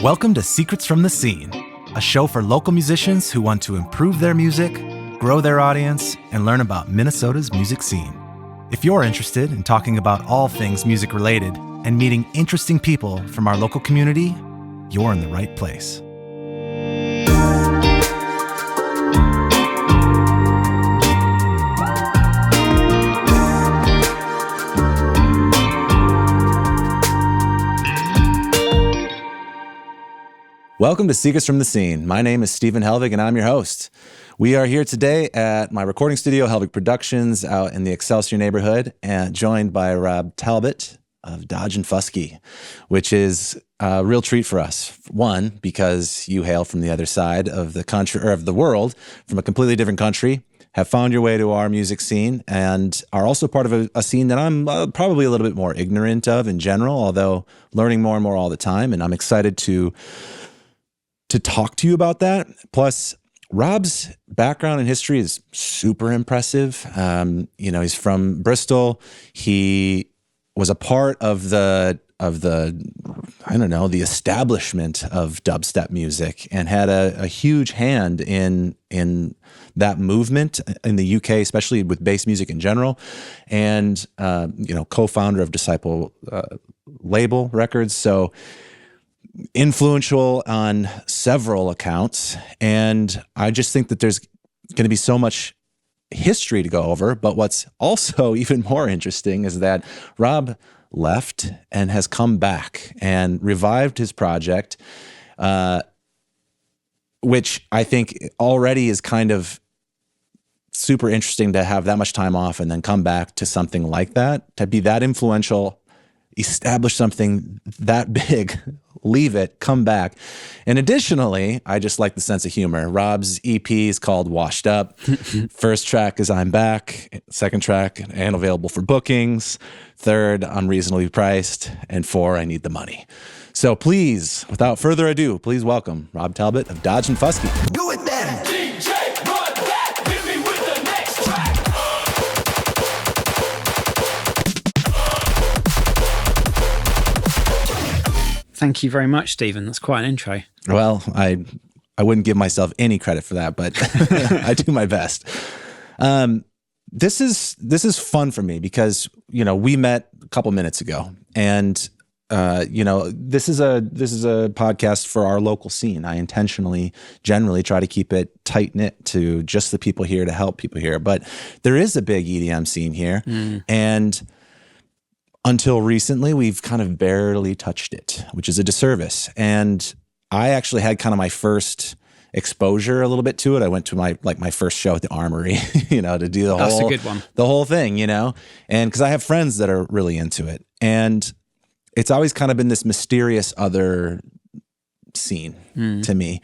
Welcome to Secrets from the Scene, a show for local musicians who want to improve their music, grow their audience, and learn about Minnesota's music scene. If you're interested in talking about all things music related and meeting interesting people from our local community, you're in the right place. Welcome to Secrets from the Scene. My name is Stephen Helvig, and I'm your host. We are here today at my recording studio, Helvig Productions, out in the Excelsior neighborhood, and joined by Rob Talbott of Dodge Fuski, which is a real treat for us. One, because you hail from the other side of the country, or of the world, from a completely different country, have found your way to our music scene, and are also part of a scene that I'm probably a little bit more ignorant of in general, although learning more and more all the time, and I'm excited to talk to you about that. Plus, Rob's background and history is super impressive. He's from Bristol. He was a part of the establishment of dubstep music and had a huge hand in that movement in the UK, especially with bass music in general, and co-founder of Disciple label records. So influential on several accounts, and I just think that there's going to be so much history to go over. But what's also even more interesting is that Rob left and has come back and revived his project, which I think already is kind of super interesting to have that much time off and then come back to something like that, to be that influential, establish something that big, leave it, come back. And additionally, I just like the sense of humor. Rob's EP is called Washed Up. First track is I'm Back. Second track, and available for bookings. Third, Unreasonably Priced. And 4, I Need the Money. So please, without further ado, please welcome Rob Talbott of Dodge Fuski. Do it then! DJ, run that! Hit me with the next track! Thank you very much, Stephen. That's quite an intro. Well, I wouldn't give myself any credit for that, but I do my best. This is fun for me because, we met a couple minutes ago, and this is a podcast for our local scene. I generally try to keep it tight knit to just the people here to help people here, but there is a big EDM scene here, and until recently, we've kind of barely touched it, which is a disservice. And I actually had kind of my first exposure a little bit to it. I went to my first show at the Armory, to do That's a good one. The whole thing, and because I have friends that are really into it. And it's always kind of been this mysterious other scene to me.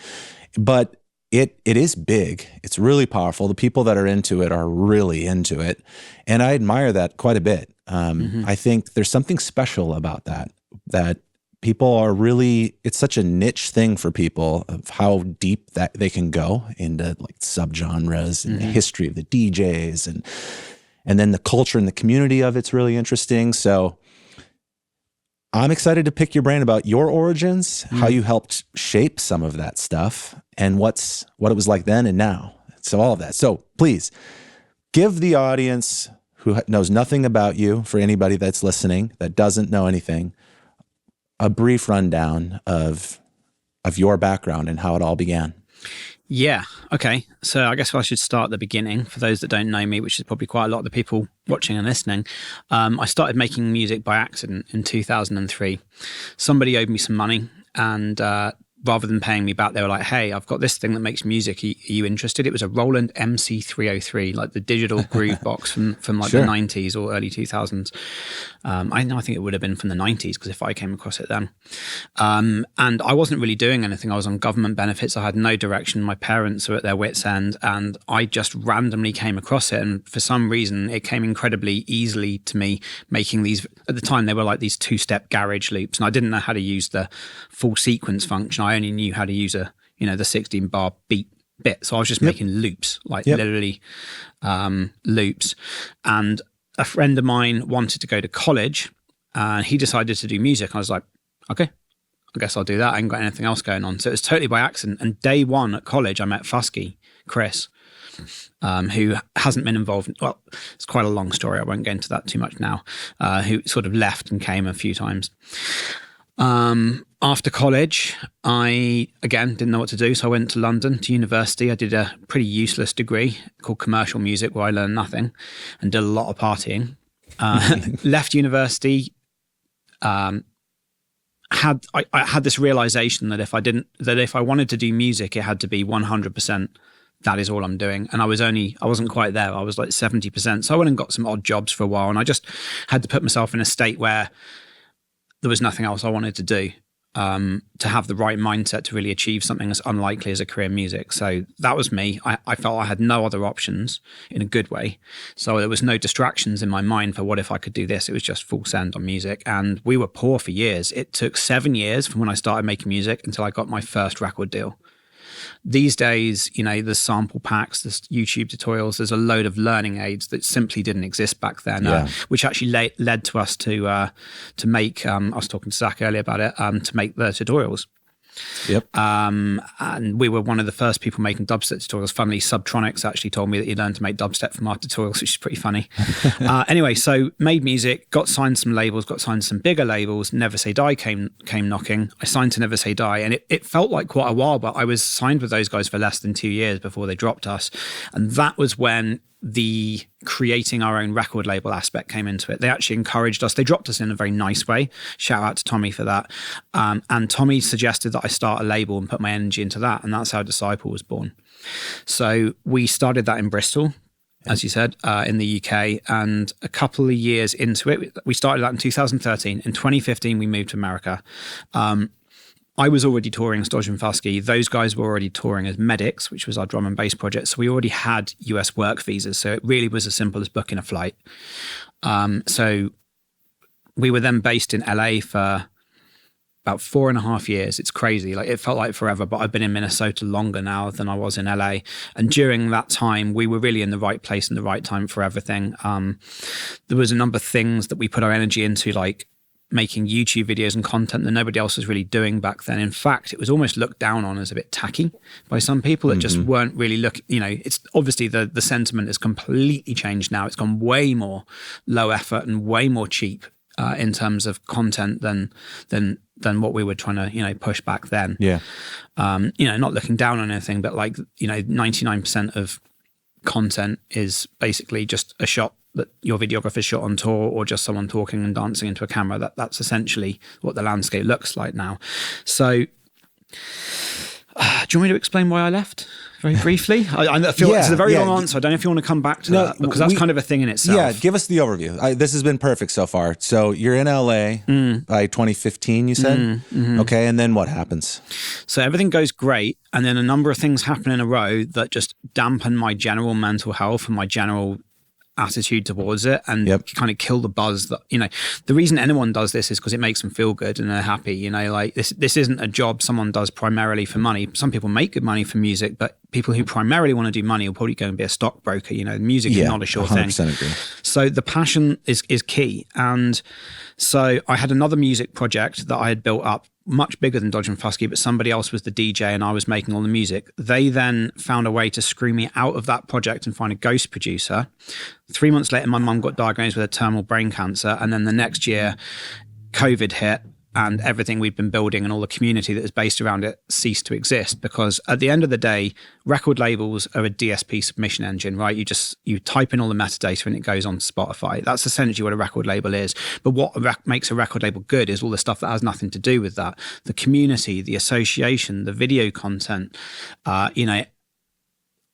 But it is big. It's really powerful. The people that are into it are really into it. And I admire that quite a bit. I think there's something special about that people are really, it's such a niche thing for people of how deep that they can go into like subgenres and the history of the DJs and then the culture and the community of it's really interesting. So I'm excited to pick your brain about your origins, how you helped shape some of that stuff, and what it was like then and now. So all of that. So please give the audience who knows nothing about you, for anybody that's listening that doesn't know anything, a brief rundown of your background and how it all began. Yeah. Okay. So I guess I should start at the beginning for those that don't know me, which is probably quite a lot of the people watching and listening. I started making music by accident in 2003. Somebody owed me some money, and rather than paying me back, they were like, "Hey, I've got this thing that makes music. Are you interested?" It was a Roland MC303, like the digital groove box from like the 90s or early 2000s. I think it would have been from the 90s because if I came across it then. And I wasn't really doing anything. I was on government benefits. I had no direction. My parents were at their wits' end, and I just randomly came across it. And for some reason, it came incredibly easily to me making these. At the time, they were like these 2-step garage loops, and I didn't know how to use the full sequence function. I only knew how to use the 16-bar beat bit. So I was just making loops, literally loops. And a friend of mine wanted to go to college, and he decided to do music. I was like, okay, I guess I'll do that. I ain't got anything else going on. So it was totally by accident. And day one at college, I met Fuski, Chris, who hasn't been involved. Well, it's quite a long story. I won't get into that too much now. Who sort of left and came a few times. After college, I, again, didn't know what to do. So I went to London to university. I did a pretty useless degree called commercial music where I learned nothing and did a lot of partying. Left university, I had this realization that if I wanted to do music, it had to be 100%. That is all I'm doing. And I wasn't quite there. I was like 70%. So I went and got some odd jobs for a while. And I just had to put myself in a state where there was nothing else I wanted to do, to have the right mindset to really achieve something as unlikely as a career in music. So that was me. I felt I had no other options in a good way. So there was no distractions in my mind for what if I could do this. It was just full send on music. And we were poor for years. It took 7 years from when I started making music until I got my first record deal. These days, there's sample packs, there's YouTube tutorials, there's a load of learning aids that simply didn't exist back then, which actually led to us to make, I was talking to Zach earlier about it, to make the tutorials. Yep. And we were one of the first people making dubstep tutorials. Funnily, Subtronics actually told me that he learned to make dubstep from our tutorials, which is pretty funny. Anyway, so made music, got signed some labels, got signed some bigger labels. Never Say Die came knocking. I signed to Never Say Die, and it felt like quite a while, but I was signed with those guys for less than 2 years before they dropped us. And that was when the creating our own record label aspect came into it. They actually encouraged us. They dropped us in a very nice way. Shout out to Tommy for that. And Tommy suggested that I start a label and put my energy into that. And that's how Disciple was born. So we started that in Bristol, as you said, in the UK. And a couple of years into it, we started that in 2013. In 2015, we moved to America. I was already touring as Dodge Fuski. Those guys were already touring as Medics, which was our drum and bass project. So we already had US work visas. So it really was as simple as booking a flight. So we were then based in LA for about 4.5 years. It's crazy. Like, it felt like forever, but I've been in Minnesota longer now than I was in LA. And during that time, we were really in the right place and the right time for everything. There was a number of things that we put our energy into, like making YouTube videos and content that nobody else was really doing back then. In fact, it was almost looked down on as a bit tacky by some people that just weren't really looking, it's obviously the sentiment has completely changed now. It's gone way more low effort and way more cheap in terms of content than what we were trying to, push back then. Yeah. Not looking down on anything, but 99% of content is basically just a shot that your videographer shot on tour, or just someone talking and dancing into a camera. That's essentially what the landscape looks like now. So do you want me to explain why I left very briefly? I feel it's a very long answer. I don't know if you want to come back to that, because that's kind of a thing in itself. Yeah, give us the overview. This has been perfect so far. So you're in LA by 2015, you said? Okay, and then what happens? So everything goes great, and then a number of things happen in a row that just dampen my general mental health and my general attitude towards it, and kind of kill the buzz that, the reason anyone does this is because it makes them feel good and they're happy, like this isn't a job someone does primarily for money. Some people make good money from music, but people who primarily want to do money will probably go and be a stockbroker. Music is not a sure thing. 100% agree. So the passion is key. And so I had another music project that I had built up, much bigger than Dodge and Fuski, but somebody else was the DJ and I was making all the music. They then found a way to screw me out of that project and find a ghost producer. 3 months later, my mum got diagnosed with a terminal brain cancer. And then the next year, COVID hit, and everything we'd been building and all the community that was based around it ceased to exist, because at the end of the day, record labels are a DSP submission engine, right? You type in all the metadata and it goes on to Spotify. That's essentially what a record label is. But what makes a record label good is all the stuff that has nothing to do with that. The community, the association, the video content,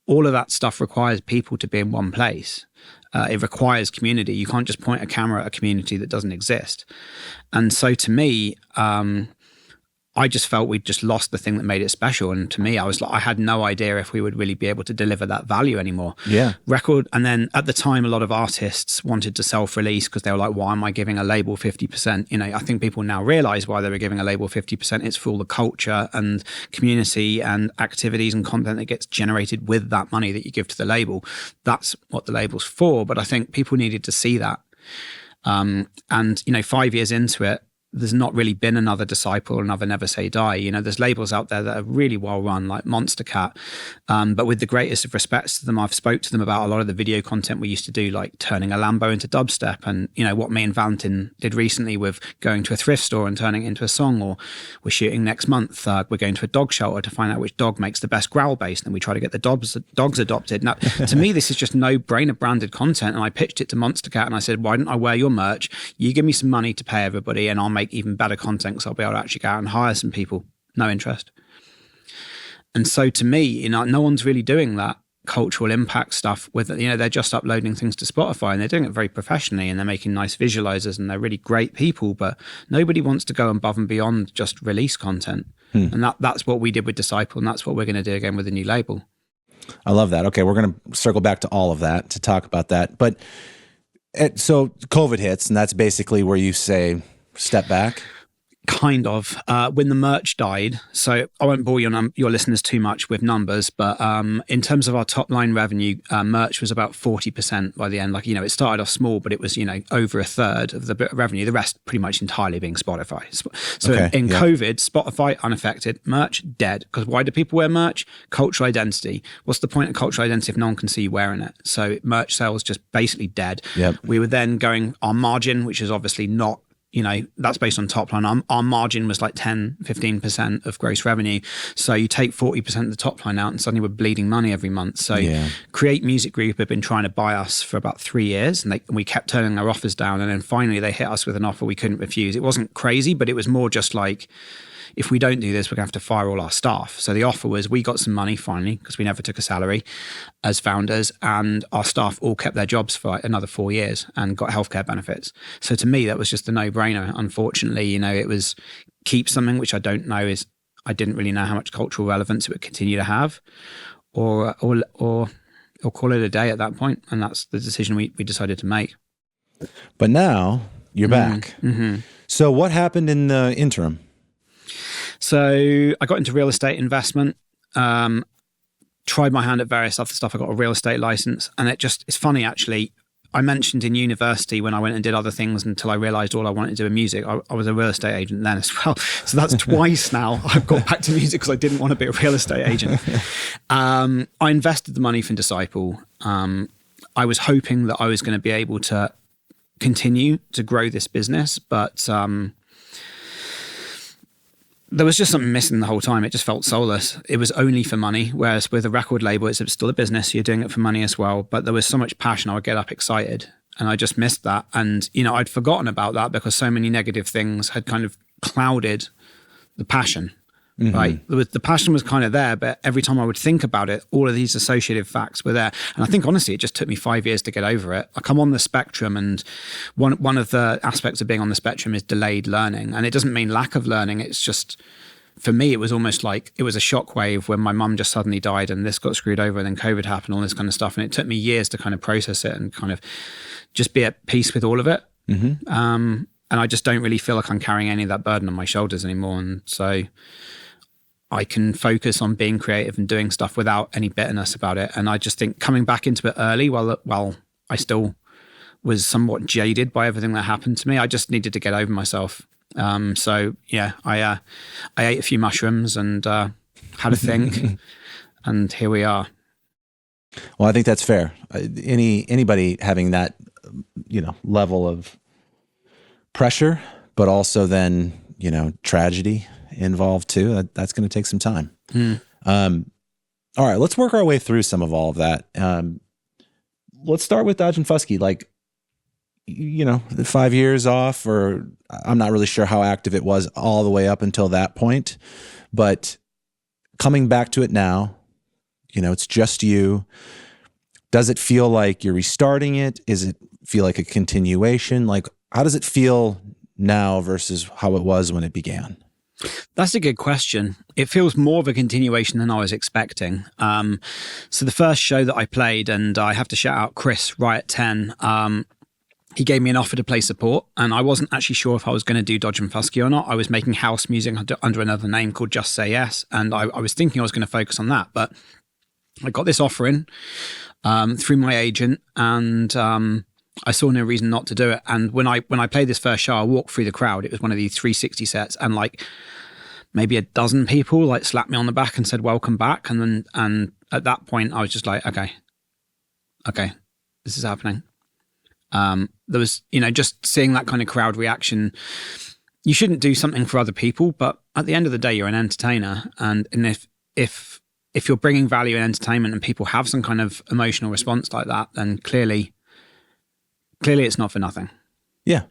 all of that stuff requires people to be in one place. It requires community. You can't just point a camera at a community that doesn't exist. And so to me, I just felt we'd just lost the thing that made it special. And to me, I had no idea if we would really be able to deliver that value anymore. Yeah. And then at the time, a lot of artists wanted to self-release because they were like, why am I giving a label 50%? I think people now realize why they were giving a label 50%. It's for all the culture and community and activities and content that gets generated with that money that you give to the label. That's what the label's for. But I think people needed to see that. And 5 years into it, there's not really been another Disciple or another Never Say Die. You know, there's labels out there that are really well run, like Monster Cat. But with the greatest of respects to them, I've spoke to them about a lot of the video content we used to do, like turning a Lambo into dubstep, and, you know, what me and Valentin did recently with going to a thrift store and turning it into a song. Or we're shooting next month, we're going to a dog shelter to find out which dog makes the best growl bass, and then we try to get the dogs adopted. Now, to me, this is just no-brainer branded content, and I pitched it to Monster Cat and I said, why don't I wear your merch? You give me some money to pay everybody, and I'll make even better content, because I'll be able to actually go out and hire some people. No interest. And so to me, you know, no one's really doing that cultural impact stuff with, you know, they're just uploading things to Spotify, and they're doing it very professionally, and they're making nice visualizers, and they're really great people, but nobody wants to go above and beyond just release content. And that's what we did with Disciple, and that's what we're going to do again with the new label. I love that. Okay, we're going to circle back to all of that to talk about that. But so COVID hits, and that's basically where you say, step back. Kind of. When the merch died, so I won't bore your listeners too much with numbers, but in terms of our top line revenue, merch was about 40% by the end. Like, you know, it started off small, but it was, you know, over a third of the revenue, the rest pretty much entirely being Spotify. So in COVID, Spotify unaffected, merch dead. Because why do people wear merch? Cultural identity. What's the point of cultural identity if no one can see you wearing it? So merch sales just basically dead. Yep. We were then going, our margin, which is obviously not, you know, that's based on top line. Our margin was like 10, 15% of gross revenue. So you take 40% of the top line out, and suddenly we're bleeding money every month. So Create Music Group have been trying to buy us for about 3 years, and we kept turning our offers down. And then finally they hit us with an offer we couldn't refuse. It wasn't crazy, but it was more just like, if we don't do this, we're going to have to fire all our staff. So the offer was, we got some money finally, because we never took a salary as founders, and our staff all kept their jobs for like another 4 years and got healthcare benefits. So to me, that was just a no-brainer. Unfortunately, you know, it was keep something, which I don't know is, I didn't really know how much cultural relevance it would continue to have, or call it a day at that point. And that's the decision we decided to make. But now you're back. Mm-hmm. So what happened in the interim? So I got into real estate investment, tried my hand at various other stuff. I got a real estate license, and it's funny actually. I mentioned in university when I went and did other things until I realized all I wanted to do in music. I was a real estate agent then as well. So that's twice now I've got back to music because I didn't want to be a real estate agent. I invested the money from Disciple. I was hoping that I was going to be able to continue to grow this business, but there was just something missing the whole time. It just felt soulless. It was only for money, whereas with a record label, it's still a business. So you're doing it for money as well. But there was so much passion. I would get up excited, and I just missed that. And, you know, I'd forgotten about that because so many negative things had kind of clouded the passion. Mm-hmm. Right? The passion was kind of there, but every time I would think about it, all of these associative facts were there. And I think, honestly, it just took me 5 years to get over it. Like, I'm on the spectrum, and one of the aspects of being on the spectrum is delayed learning. And it doesn't mean lack of learning. It's just, for me, it was almost like it was a shockwave when my mum just suddenly died and this got screwed over, and then COVID happened, all this kind of stuff. And it took me years to kind of process it and kind of just be at peace with all of it. Mm-hmm. And I just don't really feel like I'm carrying any of that burden on my shoulders anymore. And so I can focus on being creative and doing stuff without any bitterness about it. And I just think coming back into it early, while I still was somewhat jaded by everything that happened to me, I just needed to get over myself. So yeah, I ate a few mushrooms and had a think, and here we are. Well, I think that's fair. Anybody having that, you know, level of pressure, but also then, you know, tragedy involved too, that's going to take some time. All right, let's work our way through some of all of that. Let's start with Dodge and Fuski. Like, you know, 5 years off, or I'm not really sure how active it was all the way up until that point, but coming back to it now, you know, it's just you. Does it feel like you're restarting it? Is it feel like a continuation? Like, how does it feel now versus how it was when it began? That's a good question. It feels more of a continuation than I was expecting. So the first show that I played, and I have to shout out Chris right at 10, he gave me an offer to play support, and I wasn't actually sure if I was going to do Dodge and Fuski or not. I was making house music under another name called Just Say Yes, and I was thinking I was going to focus on that, but I got this offer in through my agent, and I saw no reason not to do it. And when I played this first show, I walked through the crowd. It was one of these 360 sets, and like maybe a dozen people like slapped me on the back and said, "Welcome back." And at that point, I was just like, okay, this is happening. There was, just seeing that kind of crowd reaction. You shouldn't do something for other people, but at the end of the day, you're an entertainer, and if you're bringing value and entertainment, and people have some kind of emotional response like that, then clearly it's not for nothing. Yeah.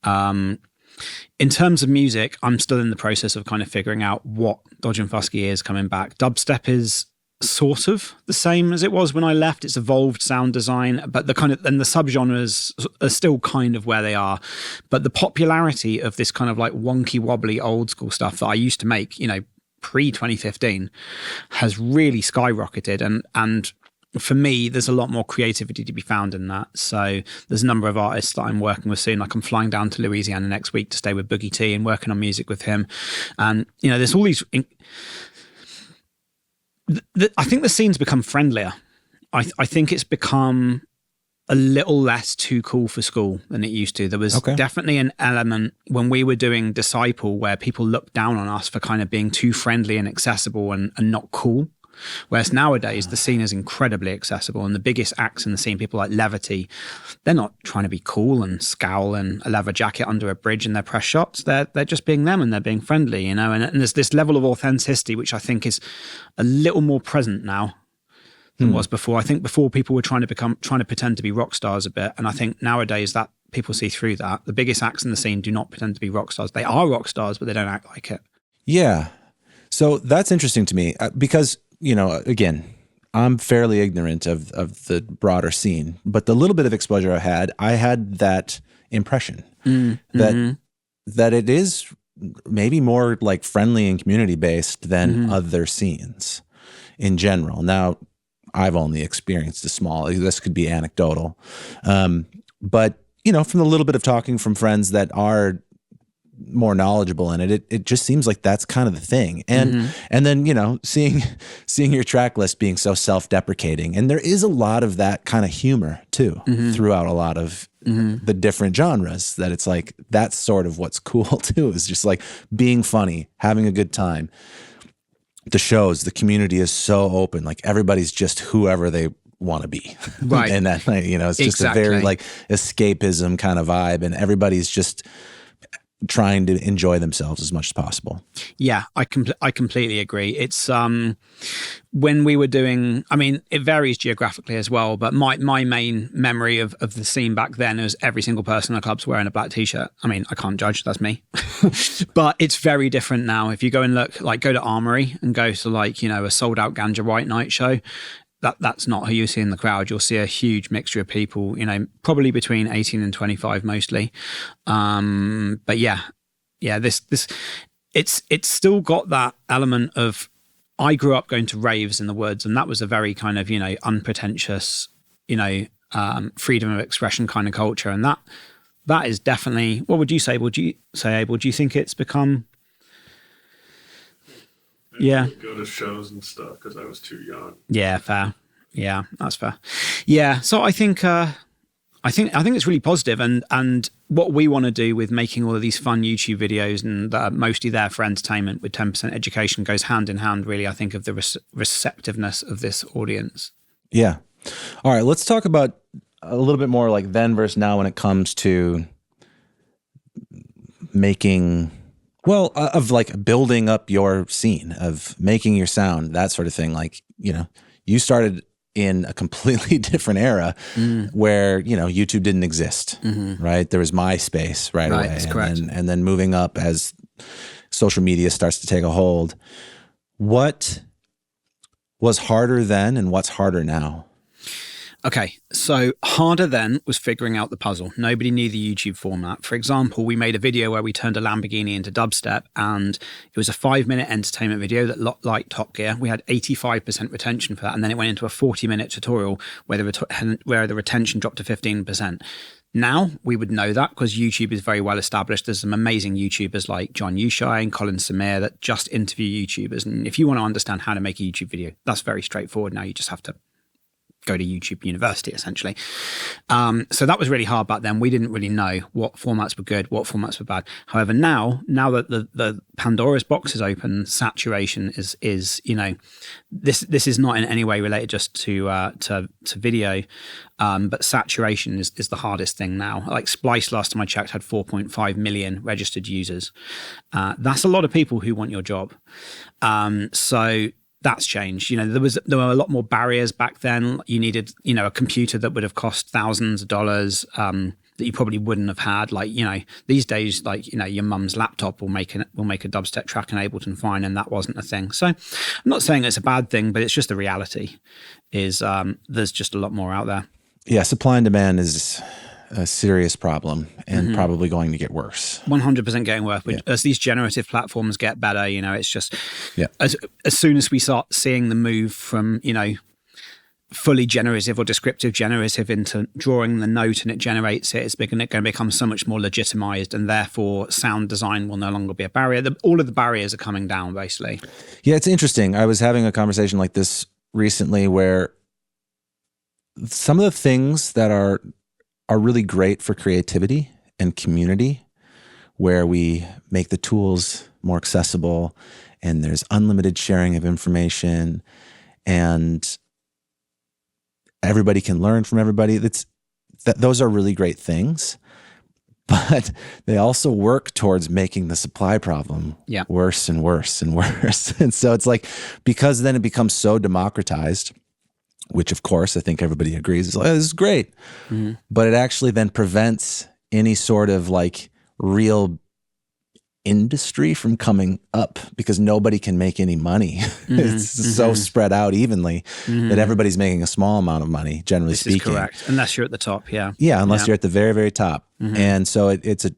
In terms of music, I'm still in the process of kind of figuring out what Dodge and Fuski is coming back. Dubstep is sort of the same as it was when I left. It's evolved sound design, but the subgenres are still kind of where they are. But the popularity of this kind of like wonky wobbly old school stuff that I used to make, pre 2015, has really skyrocketed. And for me, there's a lot more creativity to be found in that. So there's a number of artists that I'm working with soon. Like I'm flying down to Louisiana next week to stay with Boogie T and working on music with him. And, there's all these... I think the scene's become friendlier. I think it's become a little less too cool for school than it used to. There was definitely an element when we were doing Disciple where people looked down on us for kind of being too friendly and accessible and not cool. Whereas nowadays the scene is incredibly accessible, and the biggest acts in the scene, people like Levity, they're not trying to be cool and scowl and a leather jacket under a bridge in their press shots. They're just being them, and they're being friendly, and there's this level of authenticity which I think is a little more present now than was before. I think before people were trying to pretend to be rock stars a bit, and I think nowadays that people see through that. The biggest acts in the scene do not pretend to be rock stars. They are rock stars, but they don't act like it. Yeah. So that's interesting to me because, again, I'm fairly ignorant of the broader scene, but the little bit of exposure I had that impression that it is maybe more like friendly and community based than other scenes in general. Now, I've only experienced this could be anecdotal. But, from the little bit of talking from friends that are more knowledgeable in it just seems like that's kind of the thing. And then, seeing your track list being so self-deprecating, and there is a lot of that kind of humor too throughout a lot of the different genres, that it's like, that's sort of what's cool too, is just like being funny, having a good time. The shows, the community is so open, like everybody's just whoever they want to be. Right. And that night, it's just a very like escapism kind of vibe, and everybody's just trying to enjoy themselves as much as possible. Yeah, I completely agree. It's when we were doing, it varies geographically as well, but my main memory of the scene back then is every single person in the club's wearing a black t-shirt. I can't judge, that's me. But it's very different now. If you go and look, like go to Armory and go to a sold out Ganja White Night show, that's not who you see in the crowd. You'll see a huge mixture of people, probably between 18 and 25 mostly. But yeah, this it's still got that element of, I grew up going to raves in the woods, and that was a very kind of, unpretentious, freedom of expression kind of culture. And that is definitely, what would you say? Would you say, Abel, do you think it's become... Yeah, go to shows and stuff because I was too young. Yeah, fair. Yeah, that's fair. Yeah, so I think it's really positive, and what we want to do with making all of these fun YouTube videos and mostly there for entertainment with 10% education goes hand in hand, really. I think of the receptiveness of this audience. Yeah. All right, let's talk about a little bit more like then versus now when it comes to making. Well, of like building up your scene, of making your sound, that sort of thing. Like, you started in a completely different era where, YouTube didn't exist, right? There was MySpace right away. That's correct. And then moving up as social media starts to take a hold. What was harder then and what's harder now? Okay, so harder then was figuring out the puzzle. Nobody knew the YouTube format. For example, we made a video where we turned a Lamborghini into dubstep, and it was a 5-minute entertainment video that looked like Top Gear. We had 85% retention for that, and then it went into a 40-minute tutorial where the retention dropped to 15%. Now, we would know that because YouTube is very well established. There's some amazing YouTubers like John Yushai and Colin Samir that just interview YouTubers. And if you want to understand how to make a YouTube video, that's very straightforward now. You just have to go to YouTube University, essentially. So that was really hard back then. We didn't really know what formats were good, what formats were bad. However, now that the Pandora's box is open, saturation is this is not in any way related just to video, but saturation is the hardest thing now. Like Splice, last time I checked, had 4.5 million registered users. That's a lot of people who want your job. So that's changed. There were a lot more barriers back then. You needed, a computer that would have cost thousands of dollars that you probably wouldn't have had. Like, these days, your mum's laptop will make a dubstep track in Ableton fine, and that wasn't a thing. So I'm not saying it's a bad thing, but it's just the reality is there's just a lot more out there. Yeah, supply and demand is a serious problem and probably going to get worse. 100% getting worse. As these generative platforms get better, it's just as soon as we start seeing the move from, fully generative or descriptive generative into drawing the note and it generates it, it's going to become so much more legitimized, and therefore sound design will no longer be a barrier. All of the barriers are coming down, basically. Yeah, it's interesting. I was having a conversation like this recently where some of the things that are really great for creativity and community, where we make the tools more accessible and there's unlimited sharing of information and everybody can learn from everybody. Those are really great things, but they also work towards making the supply problem worse and worse and worse. And so it's like, because then it becomes so democratized, which of course I think everybody agrees is like, oh, this is great. But it actually then prevents any sort of like real industry from coming up because nobody can make any money. It's so spread out evenly that everybody's making a small amount of money, generally speaking. This is correct. Unless you're at the top, yeah. Yeah, unless you're at the very, very top. And so it's a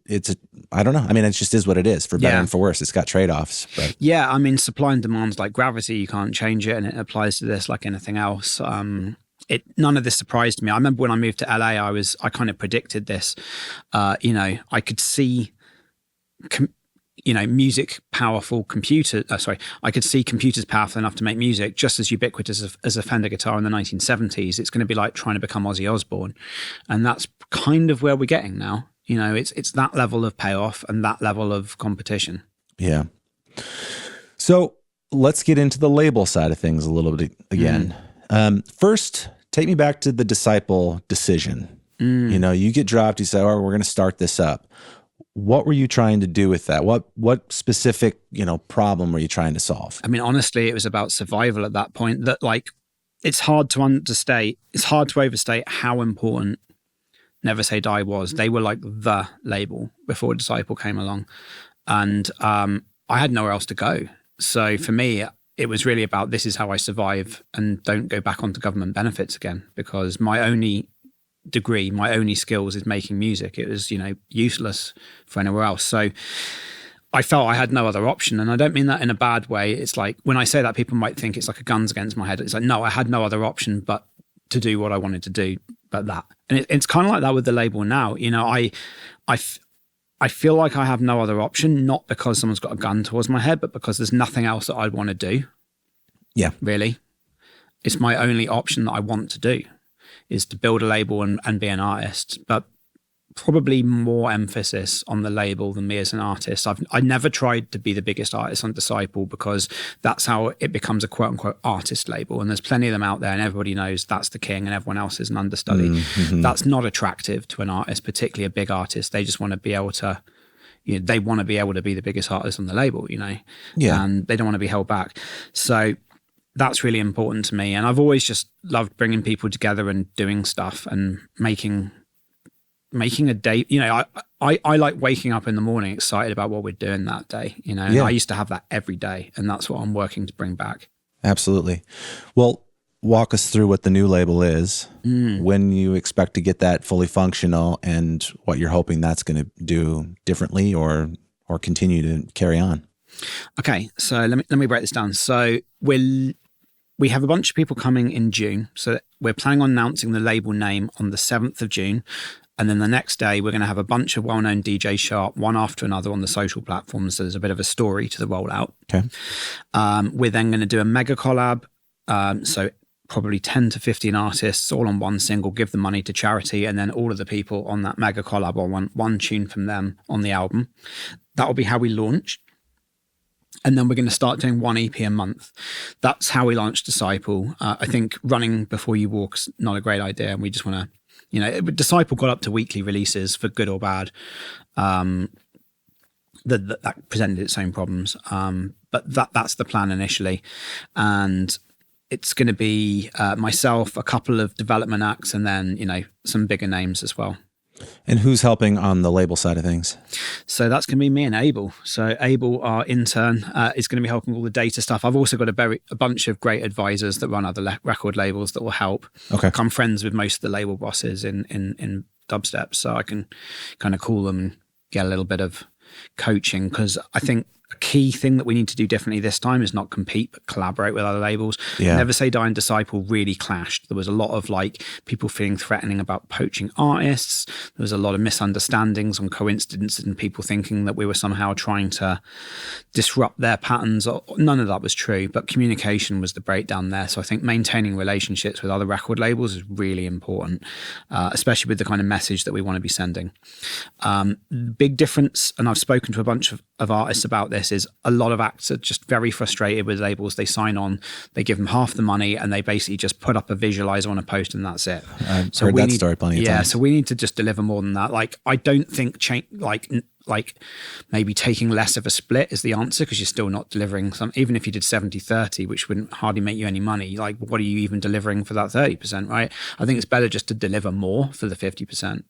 I don't know. I mean, it just is what it is, for better and for worse. It's got trade-offs. But yeah, I mean, supply and demand's like gravity. You can't change it, and it applies to this like anything else. None of this surprised me. I remember when I moved to LA, I kind of predicted this. I could see music powerful computer. I could see computers powerful enough to make music just as ubiquitous as a Fender guitar in the 1970s. It's going to be like trying to become Ozzy Osbourne, and that's kind of where we're getting now. It's that level of payoff and that level of competition. Yeah. So let's get into the label side of things a little bit again. First, take me back to the Disciple decision. You get dropped. You say, "Oh, we're going to start this up." What were you trying to do with that? What specific, problem were you trying to solve? I mean, honestly, it was about survival at that point. That it's hard to understate. It's hard to overstate how important Never Say Die was. They were like the label before Disciple came along, and I had nowhere else to go. So for me, it was really about, this is how I survive and don't go back onto government benefits again, because my only degree, my only skills is making music. It was, useless for anywhere else. So I felt I had no other option. And I don't mean that in a bad way. It's like, when I say that, people might think it's like a guns against my head. It's like, no, I had no other option but to do what I wanted to do, but that. And it's kind of like that with the label now. I feel like I have no other option, not because someone's got a gun towards my head, but because there's nothing else that I'd want to do. Yeah. Really. It's my only option that I want to do, is to build a label and be an artist, but probably more emphasis on the label than me as an artist. I never tried to be the biggest artist on Disciple, because that's how it becomes a quote unquote artist label. And there's plenty of them out there, and everybody knows that's the king and everyone else is an understudy. That's not attractive to an artist, particularly a big artist. They just want to be able to, they want to be able to be the biggest artist on the label, Yeah. And they don't want to be held back. So that's really important to me. And I've always just loved bringing people together and doing stuff and making a day. I like waking up in the morning excited about what we're doing that day, and I used to have that every day, and that's what I'm working to bring back. Absolutely. Well, walk us through what the new label is, when you expect to get that fully functional, and what you're hoping that's going to do differently or continue to carry on. Okay, so let me break this down. So we have a bunch of people coming in June. So we're planning on announcing the label name on the 7th of June. And then the next day, we're going to have a bunch of well-known DJs show up, one after another, on the social platforms. So there's a bit of a story to the rollout. Okay. We're then going to do a mega collab. So probably 10 to 15 artists all on one single, give the money to charity, and then all of the people on that mega collab on one tune from them on the album. That will be how we launch. And then we're going to start doing one EP a month. That's how we launched Disciple. I think running before you walk's not a great idea. And we just want to, Disciple got up to weekly releases for good or bad. That presented its own problems. But that's the plan initially. And it's going to be myself, a couple of development acts, and then, some bigger names as well. And who's helping on the label side of things? So that's going to be me and Abel. So Abel, our intern, is going to be helping all the data stuff. I've also got a bunch of great advisors that run other record labels that will help. Okay. I'm friends with most of the label bosses in dubstep, so I can kind of call them and get a little bit of coaching, because I think a key thing that we need to do differently this time is not compete but collaborate with other labels. Never Say Die and Disciple really clashed. There was a lot of people feeling threatening about poaching artists. There was a lot of misunderstandings on coincidences and people thinking that we were somehow trying to disrupt their patterns. None of that was true, but communication was the breakdown there. So I think maintaining relationships with other record labels is really important, especially with the kind of message that we want to be sending. Big difference, and I've spoken to a bunch of artists about this, is a lot of acts are just very frustrated with labels. They sign on, they give them half the money, and they basically just put up a visualizer on a post, and that's it. I've heard that story plenty of times. So we need to just deliver more than that. I don't think maybe taking less of a split is the answer, because you're still not delivering some. Even if you did 70-30, which wouldn't hardly make you any money, what are you even delivering for that 30%, right? I think it's better just to deliver more for the 50%.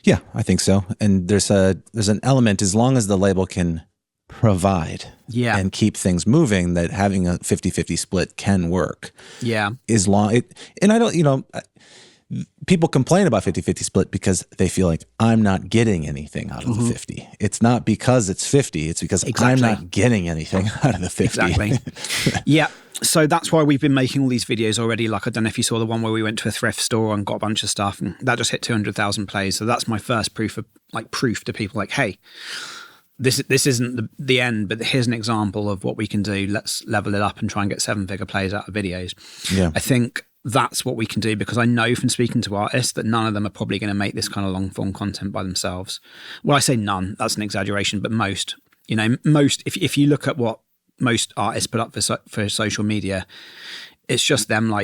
Yeah, I think so. And there's an element, as long as the label can provide and keep things moving, that having a 50-50 split can work. Yeah. And I don't, people complain about 50-50 split because they feel like I'm not getting anything out of the 50. It's not because it's 50. It's because I'm not getting anything out of the 50. Exactly. Yeah. So that's why we've been making all these videos already. I don't know if you saw the one where we went to a thrift store and got a bunch of stuff, and that just hit 200,000 plays. So that's my first proof to people, hey, this isn't the end, but here's an example of what we can do. Let's level it up and try and get 7-figure plays out of videos. Yeah. I think that's what we can do, because I know from speaking to artists that none of them are probably going to make this kind of long form content by themselves. Well, I say none, that's an exaggeration, but most, if you look at what most artists put up for social media, it's just them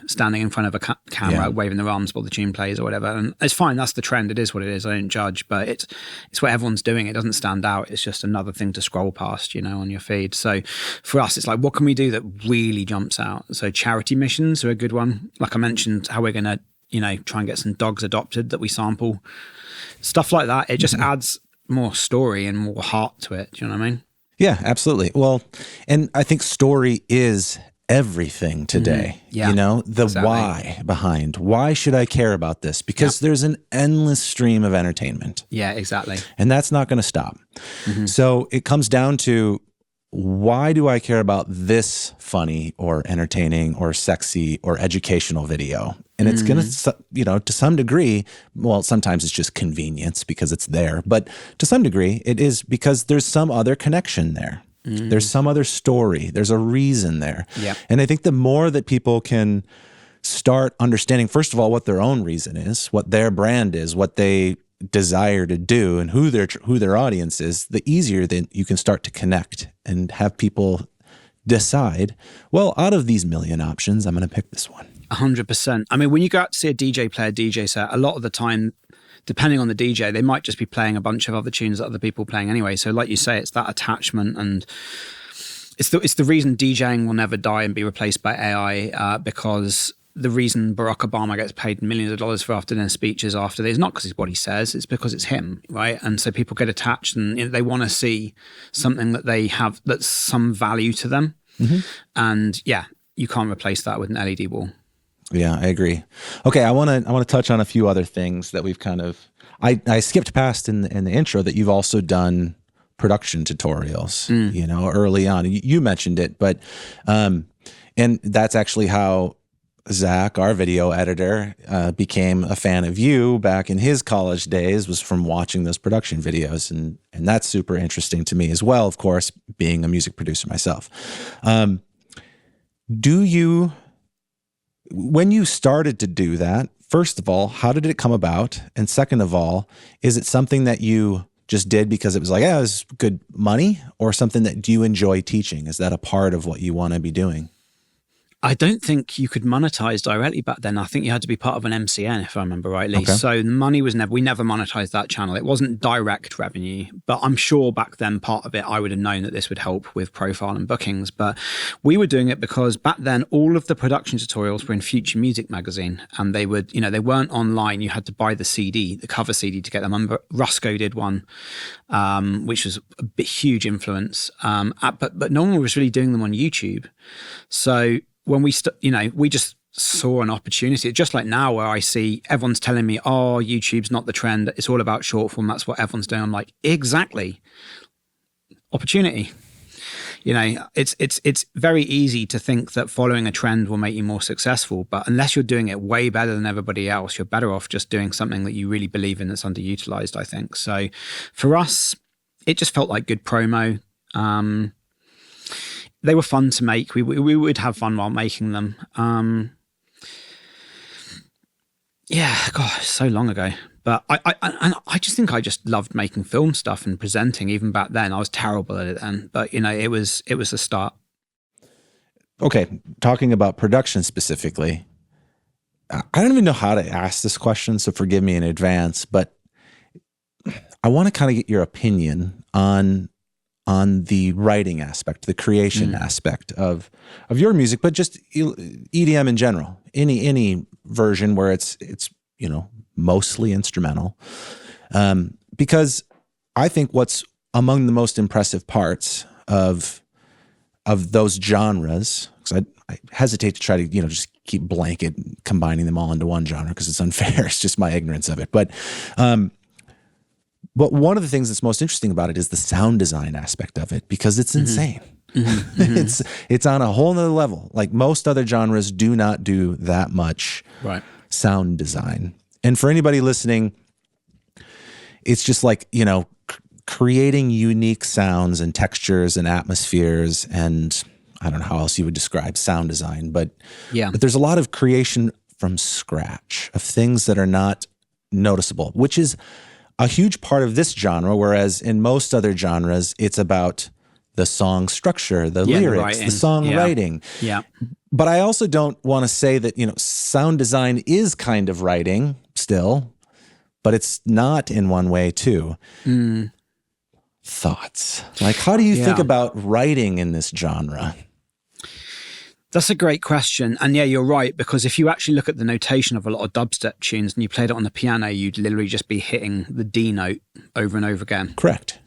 standing in front of a camera, waving their arms while the tune plays or whatever. And it's fine. That's the trend. It is what it is. I don't judge, but it's what everyone's doing. It doesn't stand out. It's just another thing to scroll past, on your feed. So for us, it's what can we do that really jumps out? So charity missions are a good one. Like I mentioned, how we're going to, try and get some dogs adopted that we sample. Stuff like that. It just adds more story and more heart to it. Do you know what I mean? Yeah, absolutely. Well, and I think story is everything today. The why behind, why should I care about this? Because there's an endless stream of entertainment. Yeah, exactly. And that's not going to stop. So it comes down to, why do I care about this funny or entertaining or sexy or educational video? And it's going to, to some degree, well, sometimes it's just convenience because it's there, but to some degree it is because there's some other connection there. There's some other story. There's a reason there. Yeah. And I think the more that people can start understanding, first of all, what their own reason is, what their brand is, what they desire to do, and who their audience is, the easier that you can start to connect and have people decide, well, out of these million options, I'm going to pick this one. 100%. I mean, when you go out to see a DJ play a DJ set, a lot of the time, depending on the DJ, they might just be playing a bunch of other tunes that other people are playing anyway. So like you say, it's that attachment, and it's the reason DJing will never die and be replaced by AI, because the reason Barack Obama gets paid millions of dollars for after dinner speeches after this is not because it's what he says, it's because it's him, right? And so people get attached, and they want to see something that they have that's some value to them. And you can't replace that with an LED wall. Yeah, I agree. Okay, I want to touch on a few other things that we've kind of I skipped past in the intro, that you've also done production tutorials, early on. You mentioned it, but and that's actually how Zach, our video editor, became a fan of you back in his college days, was from watching those production videos, and that's super interesting to me as well, of course, being a music producer myself. Do you when you started to do that, first of all, how did it come about? And second of all, is it something that you just did because it was like, yeah, it was good money, or something that do you enjoy teaching? Is that a part of what you want to be doing? I don't think you could monetize directly back then. I think you had to be part of an MCN, if I remember rightly. Okay. So the money was we never monetized that channel. It wasn't direct revenue, but I'm sure back then part of it, I would have known that this would help with profile and bookings. But we were doing it because back then, all of the production tutorials were in Future Music magazine, and they would, they weren't online. You had to buy the CD, the cover CD to get them. I remember Rusko did one, which was a bit huge influence. But no one was really doing them on YouTube. So when we we just saw an opportunity, just like now where I see everyone's telling me, oh, YouTube's not the trend, it's all about short form, that's what everyone's doing. I'm like, exactly. Opportunity. It's very easy to think that following a trend will make you more successful, but unless you're doing it way better than everybody else, you're better off just doing something that you really believe in that's underutilized, I think. So for us, it just felt like good promo. They were fun to make. We would have fun while making them. So long ago. But I just think I just loved making film stuff and presenting. Even back then, I was terrible at it then. But it was a start. Okay, talking about production specifically, I don't even know how to ask this question, so forgive me in advance. But I want to kind of get your opinion on the writing aspect, the creation aspect of your music, but just EDM in general. Any version where it's mostly instrumental, because I think what's among the most impressive parts of those genres, because I hesitate to try to just keep blanket combining them all into one genre because it's unfair. It's just my ignorance of it, but one of the things that's most interesting about it is the sound design aspect of it, because it's insane. It's on a whole nother level. Like most other genres do not do that much sound design. And for anybody listening, it's just like, creating unique sounds and textures and atmospheres, and I don't know how else you would describe sound design, but there's a lot of creation from scratch of things that are not noticeable, which is a huge part of this genre, whereas in most other genres, it's about the song structure, the lyrics, the songwriting. Yeah. But I also don't want to say that, sound design is kind of writing still, but it's not in one way too. Thoughts? Like, how do you think about writing in this genre? That's a great question. And yeah, you're right, because if you actually look at the notation of a lot of dubstep tunes and you played it on the piano, you'd literally just be hitting the D note over and over again. Correct.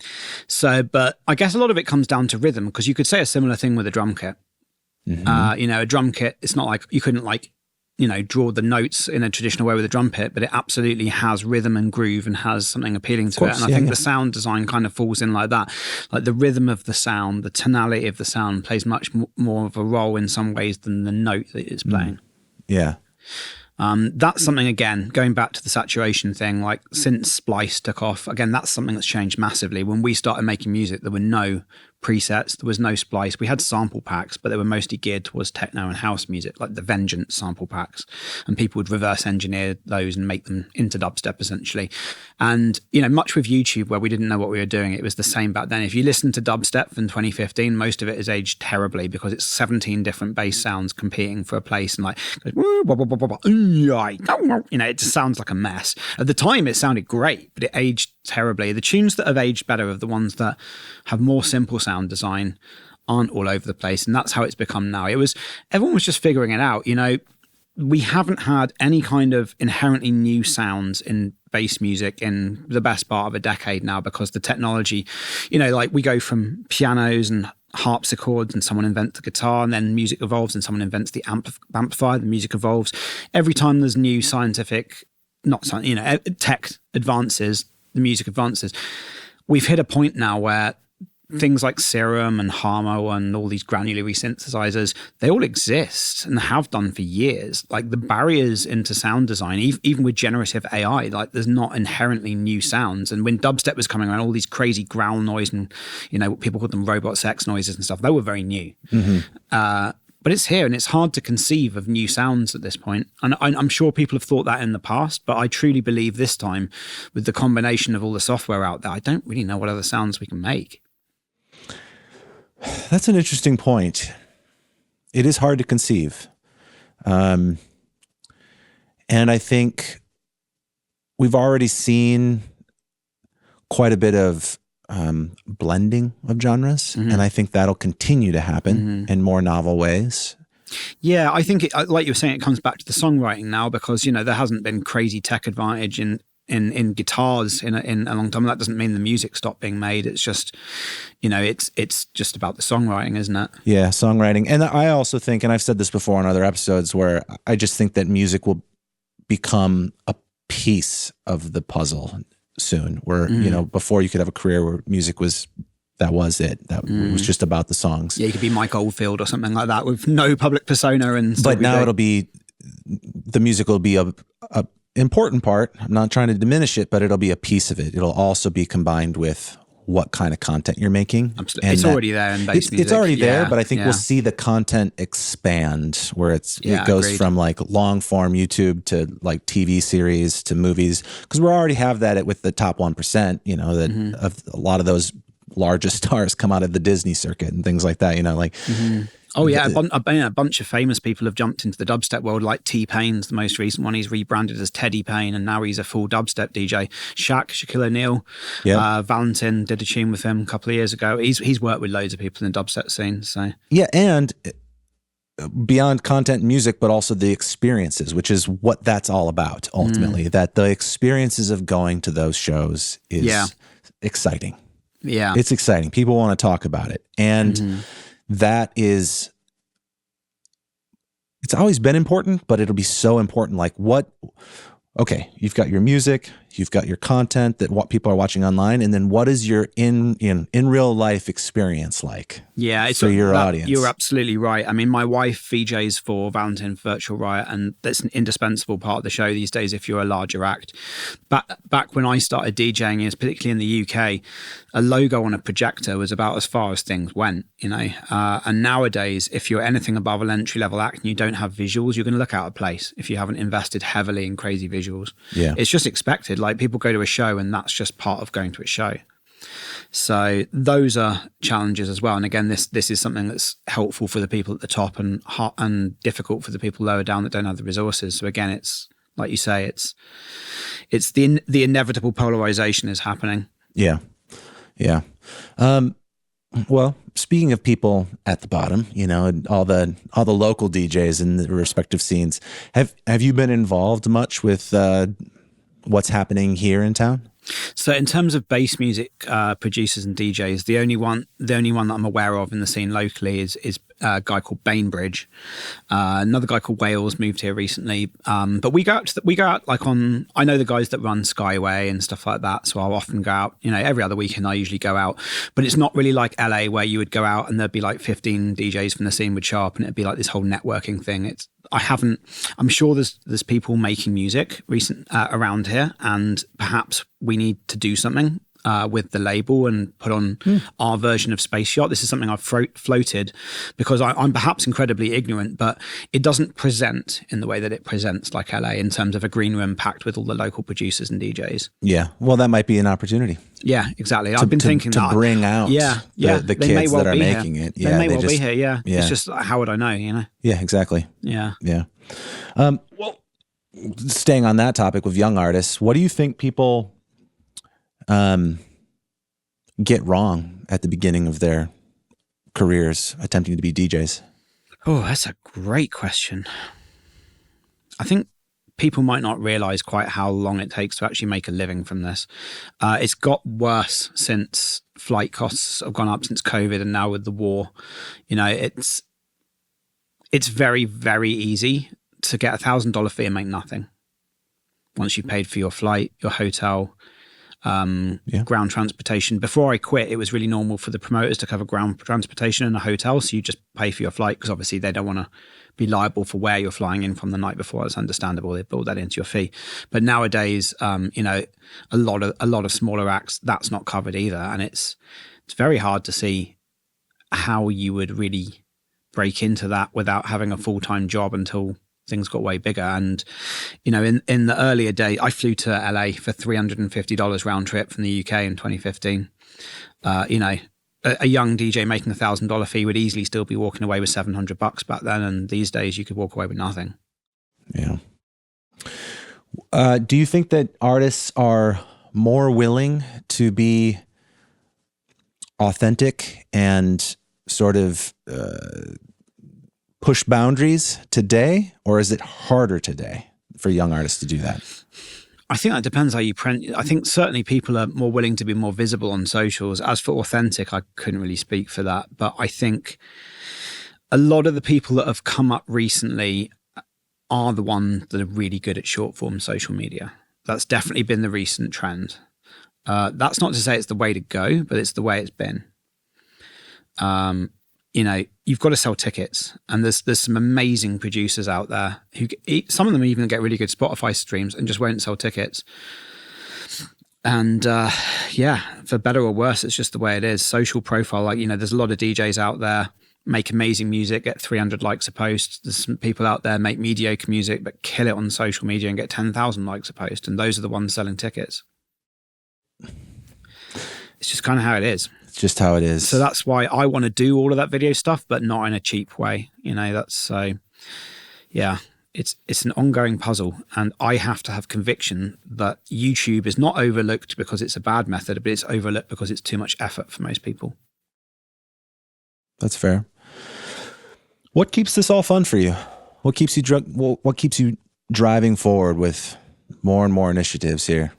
So, but I guess a lot of it comes down to rhythm, because you could say a similar thing with a drum kit. A drum kit, it's not like you couldn't draw the notes in a traditional way with a drum kit, but it absolutely has rhythm and groove and has something appealing to it. And I think the sound design kind of falls in like that. Like the rhythm of the sound, the tonality of the sound plays much more of a role in some ways than the note that it's playing. Yeah. That's something, again, going back to the saturation thing, like since Splice took off, again, that's something that's changed massively. When we started making music, there were no presets, there was no splice. We had sample packs, but they were mostly geared towards techno and house music, like the Vengeance sample packs, and people would reverse engineer those and make them into dubstep essentially. And much with YouTube, where we didn't know what we were doing, it was the same back then. If you listen to dubstep from 2015, most of it is aged terribly because it's 17 different bass sounds competing for a place, and it just sounds like a mess. At the time it sounded great, but it aged terribly. The tunes that have aged better are the ones that have more simple sound design, aren't all over the place, and that's how it's become now. Everyone was just figuring it out. We haven't had any kind of inherently new sounds in bass music in the best part of a decade now, because the technology, we go from pianos and harpsichords and someone invents the guitar, and then music evolves and someone invents the amplifier, the music evolves. Every time there's new tech advances, the music advances. We've hit a point now where things like Serum and Harmo and all these granular synthesizers, they all exist and have done for years. Like the barriers into sound design, even with generative AI, like there's not inherently new sounds. And when dubstep was coming around, all these crazy growl noise and, what people called them robot sex noises and stuff, they were very new. but it's here, and it's hard to conceive of new sounds at this point. And I'm sure people have thought that in the past, but I truly believe this time, with the combination of all the software out there, I don't really know what other sounds we can make. That's an interesting point. It is hard to conceive. And I think we've already seen quite a bit of blending of genres, and I think that'll continue to happen in more novel ways. Yeah, I think, like you were saying, it comes back to the songwriting now, because, you know, there hasn't been crazy tech advantage in guitars in a long time. That doesn't mean the music stopped being made. It's just, you know, it's just about the songwriting, isn't it? Yeah, songwriting. And I also think, and I've said this before on other episodes, where I just think that music will become a piece of the puzzle soon, where, you know, before you could have a career where music was, that was it. That it was just about the songs. Yeah, you could be Mike Oldfield or something like that with no public persona. But now it'll be, the music will be a important part. I'm not trying to diminish it, but it'll be a piece of it. It'll also be combined with what kind of content you're making. Absolutely. It's already there in bass music. It's already there, Yeah, but I think yeah. we'll see the content expand, where it goes agreed. from like long form YouTube to like TV series to movies, because we already have that with the top 1%, you know, that of a lot of those largest stars come out of the Disney circuit and things like that, you know, like Oh yeah, a bunch of famous people have jumped into the dubstep world, like T-Pain's the most recent one. He's rebranded as Teddy Payne, and now he's a full dubstep DJ. Shaquille O'Neal, Valentin did a tune with him a couple of years ago. He's worked with loads of people in the dubstep scene. So yeah, and beyond content and music, but also the experiences, which is what that's all about ultimately. That the experiences of going to those shows is exciting. Yeah, It's exciting. People want to talk about it. And that is, it's always been important, but it'll be so important. Like okay, you've got your music, you've got your content that what people are watching online, and then what is your in real life experience like? Yeah, it's for your audience. You're absolutely right. I mean, my wife VJs for Valentin Virtual Riot, and that's an indispensable part of the show these days if you're a larger act. Back when I started DJing, particularly in the UK, a logo on a projector was about as far as things went, you know. And nowadays, if you're anything above an entry-level act and you don't have visuals, you're going to look out of place if you haven't invested heavily in crazy visuals. Yeah. It's just expected. Like, people go to a show and that's just part of going to a show. So those are challenges as well. And again, this is something that's helpful for the people at the top and difficult for the people lower down that don't have the resources. So again, it's like you say, it's the inevitable polarization is happening. Yeah. Yeah. Well, speaking of people at the bottom, you know, and all the local DJs in the respective scenes, have you been involved much with what's happening here in town? So in terms of bass music producers and DJs, the only one that I'm aware of in the scene locally is a guy called Bainbridge. Another guy called Wales moved here recently. But we go out like on, I know the guys that run Skyway and stuff like that. So I'll often go out, you know, every other weekend I usually go out, but it's not really like LA where you would go out and there'd be like 15 DJs from the scene would show up and it'd be like this whole networking thing. I'm sure there's people making music around here, and perhaps we need to do something with the label and put on our version of Space Yacht. This is something I've floated because I'm perhaps incredibly ignorant, but it doesn't present in the way that it presents like LA in terms of a green room packed with all the local producers and DJs. Yeah. Well, that might be an opportunity. Yeah, exactly. I've been thinking to bring out the kids that are making it. Yeah, they may well be here. Yeah. It's just, how would I know, you know? Yeah, exactly. Yeah. Yeah. Well, staying on that topic with young artists, what do you think people get wrong at the beginning of their careers attempting to be DJs? Oh, that's a great question. I think people might not realize quite how long it takes to actually make a living from this. It's got worse since flight costs have gone up since COVID, and now with the war. You know, it's very, very easy to get $1,000 fee and make nothing. Once you've paid for your flight, your hotel, ground transportation. Before I quit, it was really normal for the promoters to cover ground transportation and a hotel. So you just pay for your flight because obviously they don't want to be liable for where you're flying in from the night before. It's understandable. They build that into your fee. But nowadays, you know, a lot of smaller acts, that's not covered either. And it's very hard to see how you would really break into that without having a full-time job until things got way bigger. And, you know, in the earlier day, I flew to LA for $350 round trip from the UK in 2015. You know, a young DJ making $1,000 fee would easily still be walking away with $700 back then. And these days you could walk away with nothing. Yeah. Do you think that artists are more willing to be authentic and sort of push boundaries today, or is it harder today for young artists to do that? I think that depends how you print. I think certainly people are more willing to be more visible on socials. As for authentic, I couldn't really speak for that. But I think a lot of the people that have come up recently are the ones that are really good at short form social media. That's definitely been the recent trend. That's not to say it's the way to go, but it's the way it's been. You know, you've got to sell tickets, and there's some amazing producers out there who some of them even get really good Spotify streams and just won't sell tickets. And yeah, for better or worse, it's just the way it is. Social profile, like, you know, there's a lot of DJs out there make amazing music, get 300 likes a post. There's some people out there make mediocre music but kill it on social media and get 10,000 likes a post, and those are the ones selling tickets. It's just kind of how it is. It's just how it is. So that's why I want to do all of that video stuff, but not in a cheap way. You know, that's so, yeah, it's an ongoing puzzle. And I have to have conviction that YouTube is not overlooked because it's a bad method, but it's overlooked because it's too much effort for most people. That's fair. What keeps this all fun for you? What keeps you driving forward with more and more initiatives here?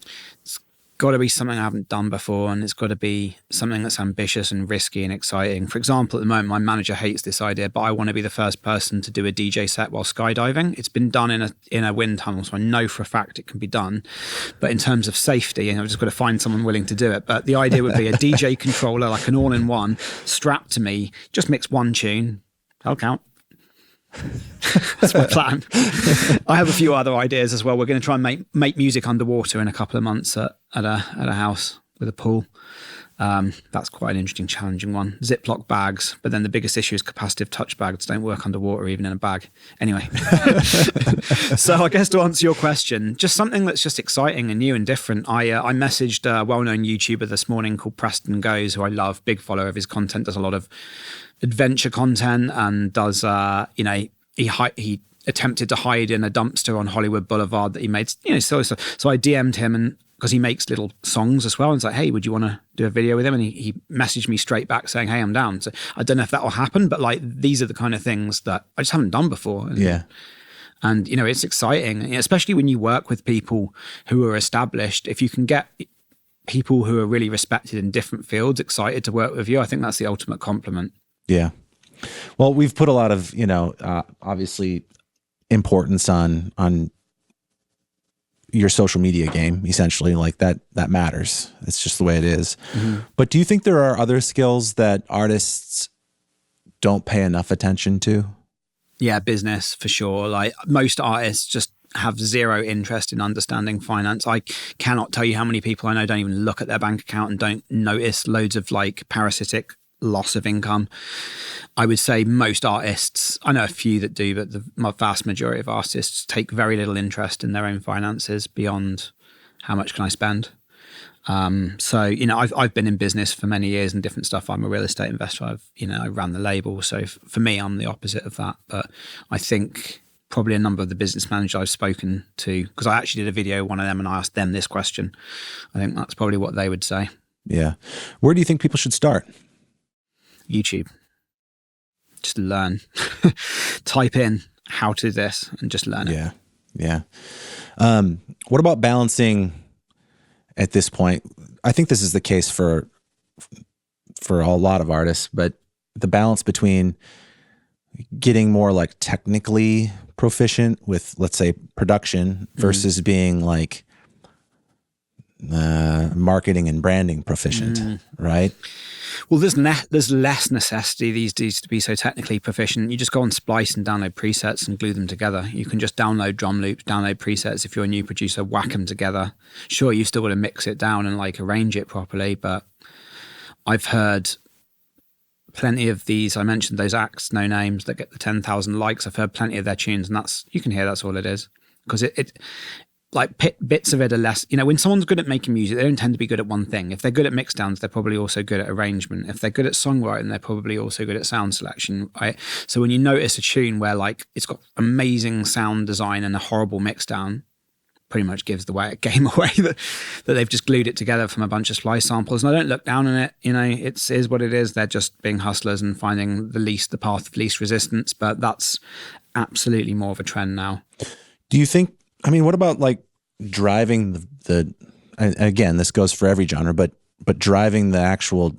Got to be something I haven't done before, and it's got to be something that's ambitious and risky and exciting. For example, at the moment, my manager hates this idea, but I want to be the first person to do a DJ set while skydiving. It's been done in a wind tunnel, so I know for a fact it can be done. But in terms of safety, I've just got to find someone willing to do it. But the idea would be a DJ controller, like an all-in-one, strapped to me, just mix one tune. That'll count. That's my plan. I have a few other ideas as well. We're going to try and make music underwater in a couple of months at a house with a pool. That's quite an interesting, challenging one. Ziploc bags, but then the biggest issue is capacitive touch bags don't work underwater, even in a bag. Anyway, so I guess to answer your question, just something that's just exciting and new and different. I messaged a well-known YouTuber this morning called Preston Goes, who I love, big follower of his content, does a lot of adventure content and does, he attempted to hide in a dumpster on Hollywood Boulevard that he made, so I DM'd him, and because he makes little songs as well, and it's like, hey, would you want to do a video with him? And he messaged me straight back saying, hey, I'm down. So I don't know if that will happen, but like, these are the kind of things that I just haven't done before. And it's exciting, especially when you work with people who are established. If you can get people who are really respected in different fields excited to work with you, I think that's the ultimate compliment. Yeah. Well, we've put a lot of, obviously importance on your social media game, essentially, like that matters. It's just the way it is. Mm-hmm. But do you think there are other skills that artists don't pay enough attention to? Yeah, business for sure. Like most artists just have zero interest in understanding finance. I cannot tell you how many people I know don't even look at their bank account and don't notice loads of like parasitic loss of income. I would say most artists, I know a few that do, but the vast majority of artists take very little interest in their own finances beyond how much can I spend. So I've been in business for many years and different stuff. I'm a real estate investor. I ran the label. So for me, I'm the opposite of that. But I think probably a number of the business managers I've spoken to, because I actually did a video with one of them and I asked them this question. I think that's probably what they would say. Yeah. Where do you think people should start? YouTube. Just learn. Type in how to do this and just learn it. Yeah. What about balancing at this point? I think this is the case for a lot of artists, but the balance between getting more like technically proficient with, let's say, production versus being like marketing and branding proficient, right? Well, there's less necessity these days to be so technically proficient. You just go on Splice and download presets and glue them together. You can just download drum loops, download presets. If you're a new producer, whack them together. Sure, you still got to mix it down and like arrange it properly, but I've heard plenty of these. I mentioned those acts, no names, that get the 10,000 likes. I've heard plenty of their tunes, and you can hear that's all it is. Because it like bits of it are less, when someone's good at making music, they don't tend to be good at one thing. If they're good at mix downs, they're probably also good at arrangement. If they're good at songwriting, they're probably also good at sound selection, right? So when you notice a tune where like it's got amazing sound design and a horrible mix down, pretty much gives the game away that they've just glued it together from a bunch of splice samples. And I don't look down on it, it is what it is. They're just being hustlers and finding the path of least resistance, but that's absolutely more of a trend now. Do you think, what about like driving and again, this goes for every genre, but driving the actual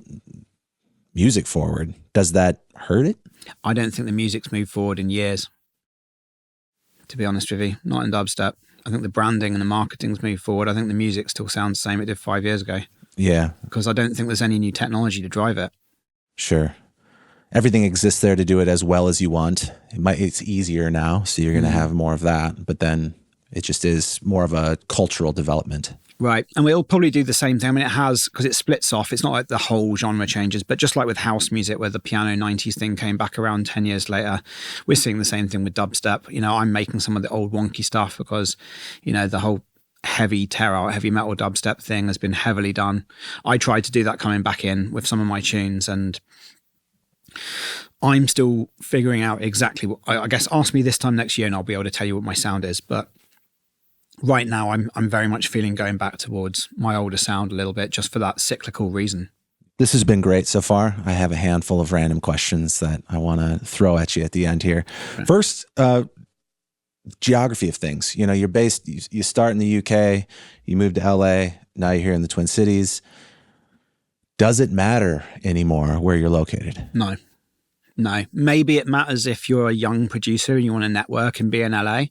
music forward, does that hurt it? I don't think the music's moved forward in years, to be honest with you, not in dubstep. I think the branding and the marketing's moved forward. I think the music still sounds the same it did 5 years ago. Yeah. Because I don't think there's any new technology to drive it. Sure. Everything exists there to do it as well as you want. It's easier now, so you're going to have more of that. But then it just is more of a cultural development. Right. And we'll probably do the same thing. It has, because it splits off. It's not like the whole genre changes, but just like with house music, where the piano 90s thing came back around 10 years later, we're seeing the same thing with dubstep. I'm making some of the old wonky stuff because, the whole heavy metal dubstep thing has been heavily done. I tried to do that coming back in with some of my tunes, and I'm still figuring out exactly what, I guess ask me this time next year and I'll be able to tell you what my sound is. But right now, I'm very much feeling going back towards my older sound a little bit, just for that cyclical reason. This has been great so far. I have a handful of random questions that I want to throw at you at the end here. Okay. First, geography of things. You're based, you start in the UK, you move to LA, now you're here in the Twin Cities. Does it matter anymore where you're located? No. Maybe it matters if you're a young producer and you want to network and be in LA,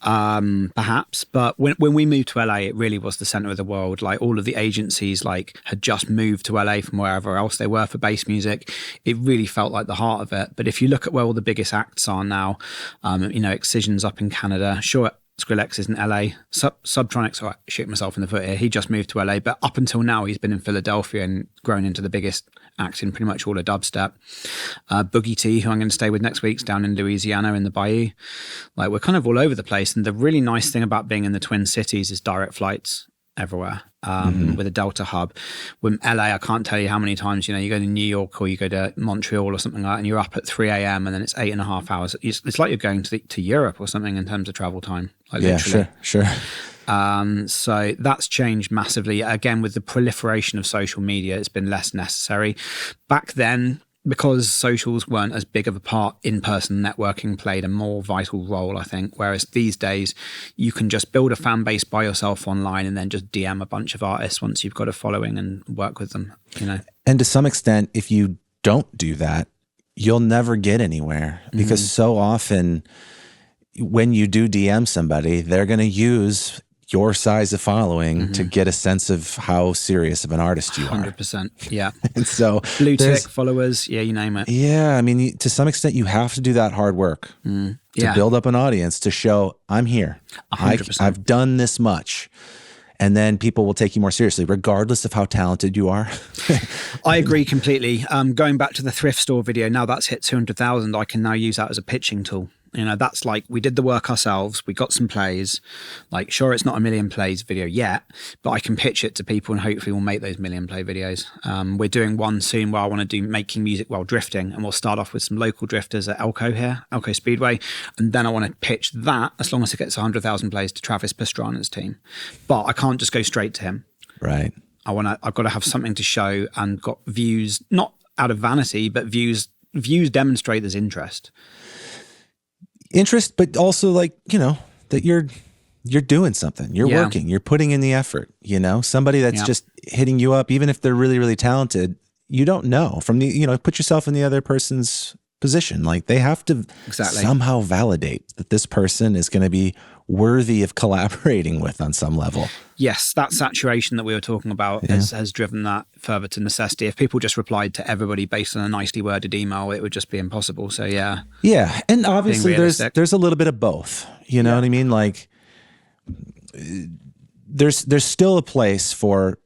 perhaps. But when we moved to LA, it really was the center of the world. Like all of the agencies had just moved to LA from wherever else they were for bass music. It really felt like the heart of it. But if you look at where all the biggest acts are now, Excision's up in Canada. Sure, Skrillex is in LA. Subtronic's, I shoot myself in the foot here. He just moved to LA, but up until now, he's been in Philadelphia and grown into the biggest act in pretty much all of dubstep. Boogie T, who I'm going to stay with next week's down in Louisiana in the Bayou. We're kind of all over the place. And the really nice thing about being in the Twin Cities is direct flights everywhere. With a Delta hub. With LA, I can't tell you how many times, you go to New York or you go to Montreal or something like that, and you're up at 3 a.m. and then it's 8.5 hours. It's like you're going to Europe or something in terms of travel time. Literally. Sure. So that's changed massively. Again, with the proliferation of social media, it's been less necessary. Back then, because socials weren't as big of a part, in-person networking played a more vital role, I think. Whereas these days, you can just build a fan base by yourself online and then just DM a bunch of artists once you've got a following and work with them, And to some extent, if you don't do that, you'll never get anywhere, because so often when you do DM somebody, they're going to use your size of following to get a sense of how serious of an artist you are. 100%. Yeah. And so blue tick followers. Yeah, you name it. Yeah. To some extent, you have to do that hard work to build up an audience, to show I'm here. 100%. I've done this much. And then people will take you more seriously, regardless of how talented you are. I agree completely. Going back to the thrift store video, now that's hit 200,000. I can now use that as a pitching tool. That's we did the work ourselves. We got some plays. Sure, it's not a million plays video yet, but I can pitch it to people and hopefully we'll make those million play videos. We're doing one soon where I want to do making music while drifting, and we'll start off with some local drifters at Elko Speedway. And then I want to pitch that, as long as it gets 100,000 plays, to Travis Pastrana's team. But I can't just go straight to him. Right. I've got to have something to show and got views, not out of vanity, but views demonstrate there's interest, but also that you're doing something, you're working, you're putting in the effort, somebody that's just hitting you up, even if they're really, really talented, you don't know from put yourself in the other person's position. They have to somehow validate that this person is going to be worthy of collaborating with on some level. Yes, that saturation that we were talking about has driven that further to necessity. If people just replied to everybody based on a nicely worded email, it would just be impossible. So yeah, and obviously there's a little bit of both. You know what I mean? There's still a place for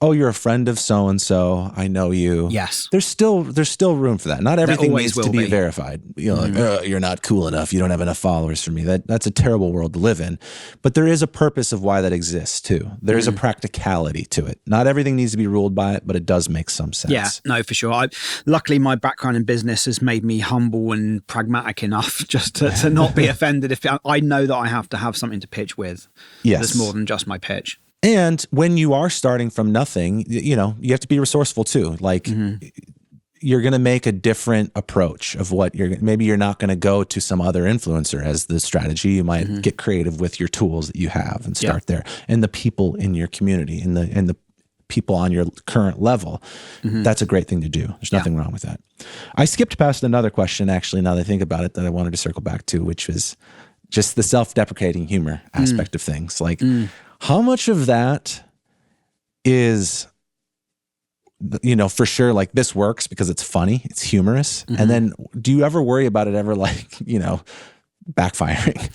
oh, you're a friend of so and so, I know you. Yes. There's still room for that. Not everything always needs to will be be. verified. You know, like, oh, you're not cool enough. You don't have enough followers for me. That's a terrible world to live in. But there is a purpose of why that exists too. There is a practicality to it. Not everything needs to be ruled by it, but it does make some sense. Yeah, no, for sure. Luckily, my background in business has made me humble and pragmatic enough just to not be offended if I know that I have to have something to pitch with. Yes. That's more than just my pitch. And when you are starting from nothing, you know, you have to be resourceful too. Like you're going to make a different approach of what maybe you're not going to go to some other influencer as the strategy. You might get creative with your tools that you have and start there, and the people in your community and the people on your current level. That's a great thing to do. There's nothing wrong with that. I skipped past another question, actually, now that I think about it, that I wanted to circle back to, which was just the self-deprecating humor aspect of things. Like, how much of that is, you know, for sure, like this works because it's funny, it's humorous. And then do you ever worry about it ever, like, you know, backfiring?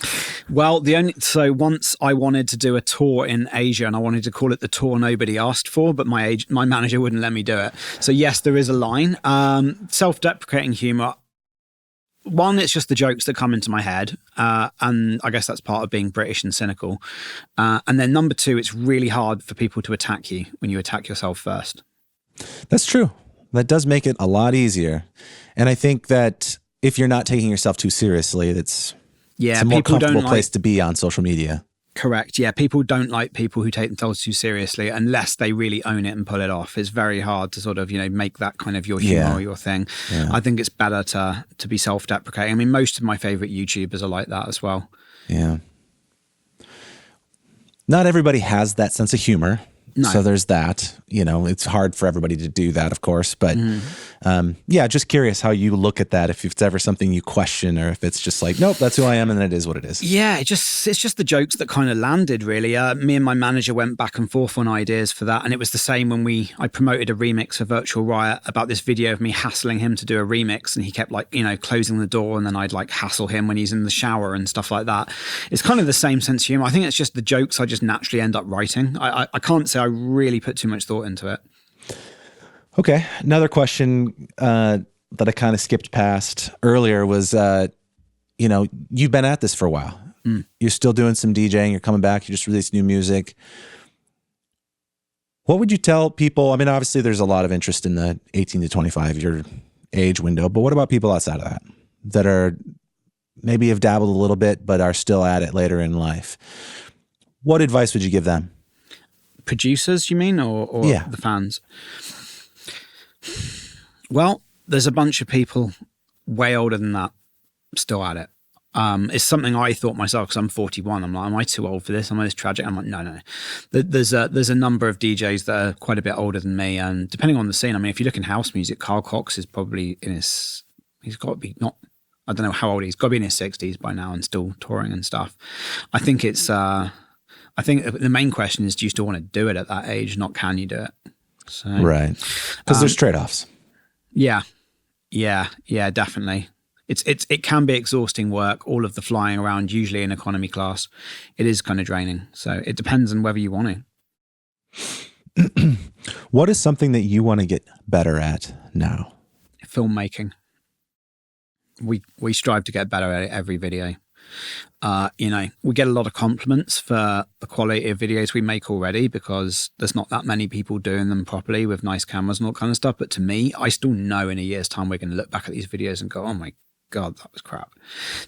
Well, so once I wanted to do a tour in Asia and I wanted to call it the tour nobody asked for, but my manager wouldn't let me do it. So yes, there is a line. Self-deprecating humor. One, it's just the jokes that come into my head. And I guess that's part of being British and cynical. And then number two, it's really hard for people to attack you when you attack yourself first. That's true. That does make it a lot easier. And I think that if you're not taking yourself too seriously, it's a more comfortable place to be on social media. Correct. Yeah. People don't like people who take themselves too seriously unless they really own it and pull it off. It's very hard to sort of, you know, make that kind of your humor or your thing. Yeah. I think it's better to be self-deprecating. I mean, most of my favorite YouTubers are like that as well. Yeah. Not everybody has that sense of humor. No. So there's that, you know, it's hard for everybody to do that, of course. But yeah, just curious how you look at that, if it's ever something you question or if it's just like, nope, that's who I am and it is what it is. Yeah, it's just the jokes that kind of landed, really. Me and my manager went back and forth on ideas for that. And it was the same when I promoted a remix for Virtual Riot about this video of me hassling him to do a remix. And he kept like, you know, closing the door and then I'd like hassle him when he's in the shower and stuff like that. It's kind of the same sense of humor. I think it's just the jokes I just naturally end up writing. I can't say I really put too much thought into it. Okay. Another question that I kind of skipped past earlier was, you know, you've been at this for a while. You're still doing some DJing. You're coming back. You just released new music. What would you tell people? I mean, obviously there's a lot of interest in the 18 to 25 year age window, but what about people outside of that are maybe have dabbled a little bit, but are still at it later in life? What advice would you give them? Producers, you mean, or yeah, the fans? Well, there's a bunch of people way older than that still at it. It's something I thought myself because I'm 41. I'm like, am I too old for this? Am I this tragic? I'm like, no. There's a number of DJs that are quite a bit older than me, and depending on the scene, I mean, if you look in house music, Carl Cox is probably he's got to be not. I don't know how old he's got to be in his 60s by now and still touring and stuff. I think it's. I think the main question is, do you still want to do it at that age? Not can you do it? So, right. Because there's trade-offs. Yeah, definitely. It can be exhausting work, all of the flying around, usually in economy class. It is kind of draining. So it depends on whether you want to. What is something that you want to get better at now? Filmmaking. We strive to get better at it every video. You know, we get a lot of compliments for the quality of videos we make already because there's not that many people doing them properly with nice cameras and all kind of stuff. But to me, I still know in a year's time we're going to look back at these videos and go, oh my God, that was crap. Do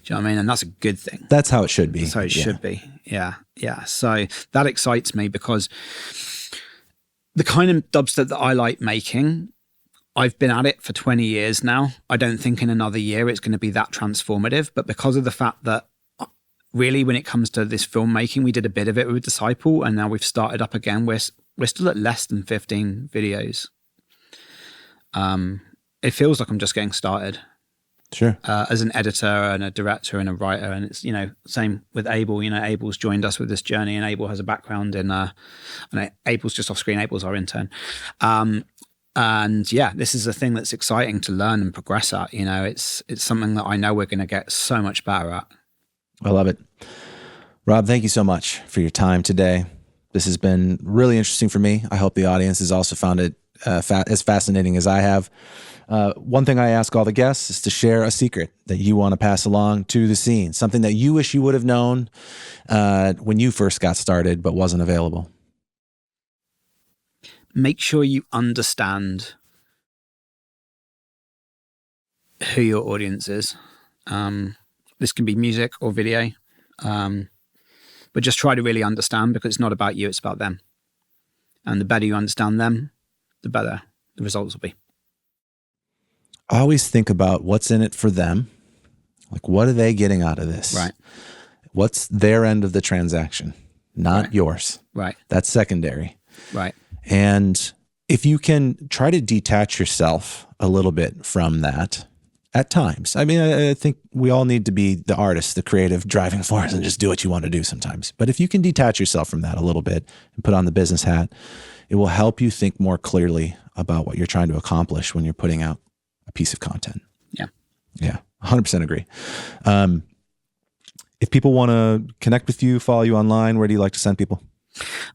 you know what I mean? And that's a good thing. That's how it should be. That's how it should be. Yeah. So that excites me because the kind of dubstep that I like making, I've been at it for 20 years now. I don't think in another year it's going to be that transformative, but because of the fact that really when it comes to this filmmaking, we did a bit of it with Disciple and now we've started up again. We're still at less than 15 videos. It feels like I'm just getting started. Sure. As an editor and a director and a writer. And it's, you know, same with Abel. You know, Abel's joined us with this journey and Abel has a background in, and Abel's just off screen. Abel's our intern. And yeah, this is a thing that's exciting to learn and progress at. You know, it's something that I know we're going to get so much better at. I love it. Rob, thank you so much for your time today. This has been really interesting for me. I hope the audience has also found it as fascinating as I have. One thing I ask all the guests is to share a secret that you want to pass along to the scene, something that you wish you would have known when you first got started but wasn't available. Make sure you understand who your audience is. This can be music or video, but just try to really understand, because it's not about you, it's about them. And the better you understand them, the better the results will be. I always think about what's in it for them. Like, what are they getting out of this? Right. What's their end of the transaction, not yours. Right. That's secondary. Right. And if you can try to detach yourself a little bit from that at times. I mean, I think we all need to be the artist, the creative driving force, and just do what you want to do sometimes. But if you can detach yourself from that a little bit and put on the business hat, it will help you think more clearly about what you're trying to accomplish when you're putting out a piece of content. Yeah. Yeah, 100% agree. If people want to connect with you, follow you online, where do you like to send people?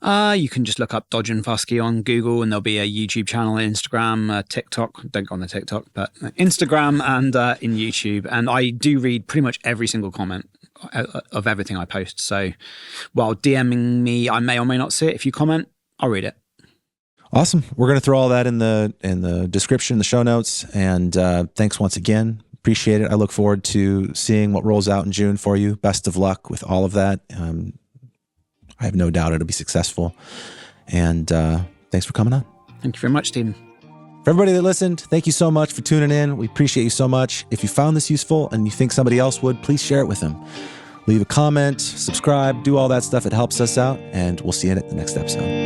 You can just look up Dodge Fuski on Google, and there'll be a YouTube channel, Instagram, TikTok. Don't go on the TikTok, but Instagram and in YouTube. And I do read pretty much every single comment of everything I post. So while DMing me, I may or may not see it. If you comment, I'll read it. Awesome. We're going to throw all that in the description, the show notes. And thanks once again. Appreciate it. I look forward to seeing what rolls out in June for you. Best of luck with all of that. I have no doubt it'll be successful. And thanks for coming on. Thank you very much, Stephen. For everybody that listened, thank you so much for tuning in. We appreciate you so much. If you found this useful and you think somebody else would, please share it with them. Leave a comment, subscribe, do all that stuff. It helps us out. And we'll see you in the next episode.